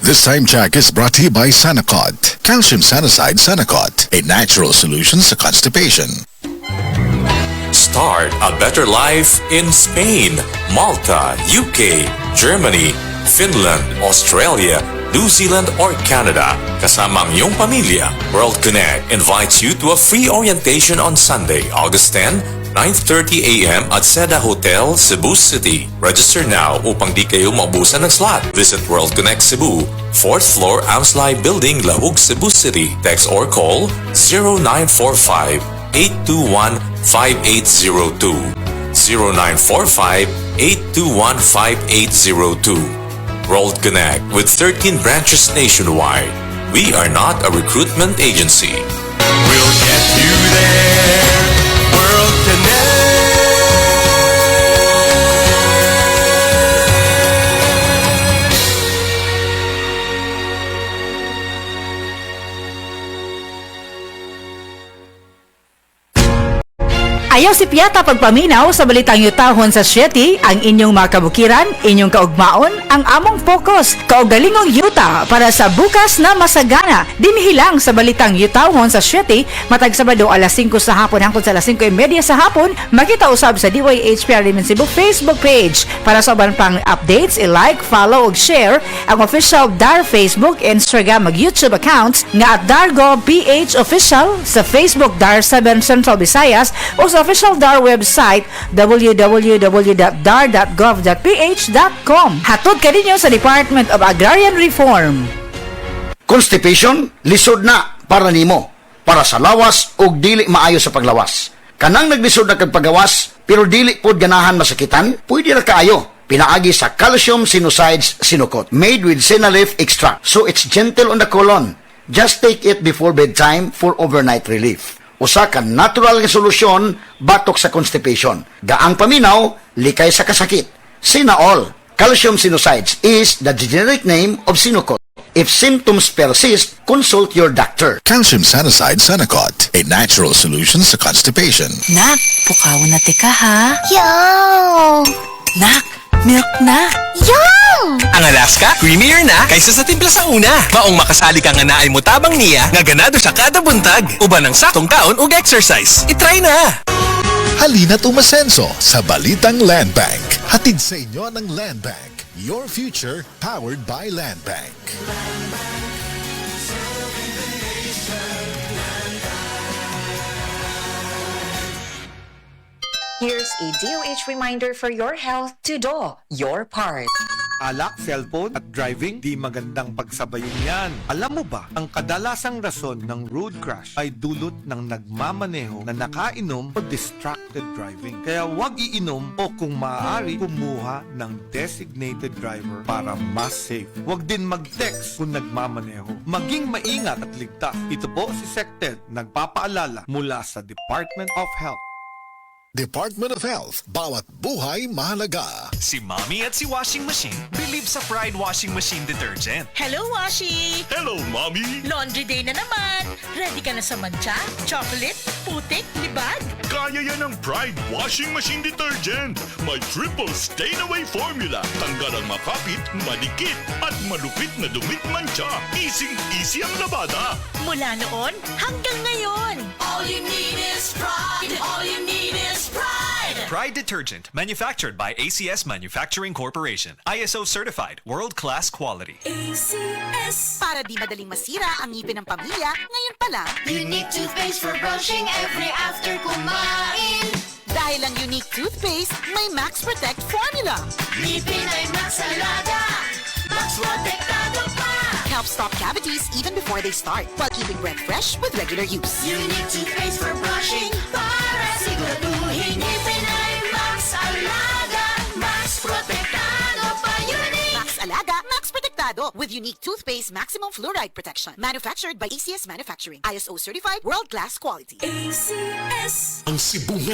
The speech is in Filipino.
This time check is brought to you by Sanacot. Calcium Sanicide Sanacot, a natural solution to constipation. Start a better life in Spain, Malta, UK, Germany, Finland, Australia, New Zealand, or Canada. Kasama ang iyong pamilya. World Connect invites you to a free orientation on Sunday, August 10, 9:30 a.m. at Seda Hotel, Cebu City. Register now upang di kayo maubusan ng slot. Visit World Connect Cebu, 4th floor, Amslai Building, Lahug, Cebu City. Text or call 0945-821-5802. 0945-821-5802. World Connect with 13 branches nationwide. We are not a recruitment agency. We'll get you there. World Connect. Ayaw si Piata pagpaminaw sa balitang yutahon sa Sieti, ang inyong mga kabukiran, inyong kaugmaon, ang among focus, kaugalingong yuta para sa bukas na masagana. Dinhilang sa balitang yutahon sa Sieti, matag Sabado alas 5 sa hapon hangtod sa alas 5:30 sa hapon, makita usab sa DYHPR Limen Cebu Facebook page. Para sa uban pang updates, i-like, follow ug share ang official DAR Facebook, Instagram ug YouTube accounts nga at Dargo PH Official sa Facebook DAR 7 Central Visayas o sa official DAR website www.dar.gov.ph.com. Hatod ka ninyo sa Department of Agrarian Reform. Constipation, lisod na para nimo. Para sa lawas o dili maayo sa paglawas. Kanang naglisod na kag pagawas, pero dili pod ganahan masakitan, pwede ra kaayo. Pinaagi sa Calcium Sinusides Sinocot, made with Sinalef extract. So it's gentle on the colon. Just take it before bedtime for overnight relief. Usa ka natural nga solusyon batok sa constipation. Gaang paminaw, likay sa kasakit. Sinaol, Calcium Sinusides is the generic name of Sinocot. If symptoms persist, consult your doctor. Calcium Sanicide Sanacot, a natural solution to constipation. Nak, pukaw na tika ha. Yaw! Nak, milk na. Yaw! Ang Alaska, creamier na kaysa sa timpla sa una. Maong makasali ka nga naay mo tabang niya, nga ganado sa kada buntag. Uban ng saktong taon ug exercise. I-try na! Halina't umasenso sa Balitang Land Bank. Hatid sa inyo ng Land Bank. Your future powered by Land Bank. Here's a DOH reminder for your health to do your part. Alak, cellphone at driving, di magandang pagsabayin yan. Alam mo ba, ang kadalasang rason ng road crash ay dulot ng nagmamaneho na nakainom o distracted driving. Kaya huwag iinom o kung maaari, kumuha ng designated driver para mas safe. Huwag din mag-text kung nagmamaneho. Maging maingat at ligtas. Ito po si SecTed, nagpapaalala mula sa Department of Health. Department of Health, bawat buhay mahalaga. Si Mommy at si Washing Machine believe sa Pride Washing Machine Detergent. Hello, Washi! Hello, Mommy! Laundry day na naman! Ready ka na sa mancha, chocolate, putik, libag? Kaya yan ang Pride Washing Machine Detergent. May triple stain-away formula. Tanggal ang makapit, malikit, at malupit na dumit mancha. Easy ang labada. Mula noon hanggang ngayon. All you need is pride. All you need is pride. Pride Detergent, manufactured by ACS Manufacturing Corporation. ISO certified, world-class quality. ACS. Para di madaling masira ang ngipin ng pamilya, ngayon pa lang. Unique toothpaste for brushing every after kumain. Dahil ang unique toothpaste, may Max Protect formula. Ngipin ay Max Alaga. Max Protektado pa. Helps stop cavities even before they start, while keeping breath fresh with regular use. Unique toothpaste for brushing para siguraduhin ngipin ay Max Alaga. Max Protektado pa. Unique Max Alaga, Max Protektado with unique toothpaste maximum fluoride protection. Manufactured by ACS Manufacturing. ISO certified, world-class quality. ACS. Ang Cebu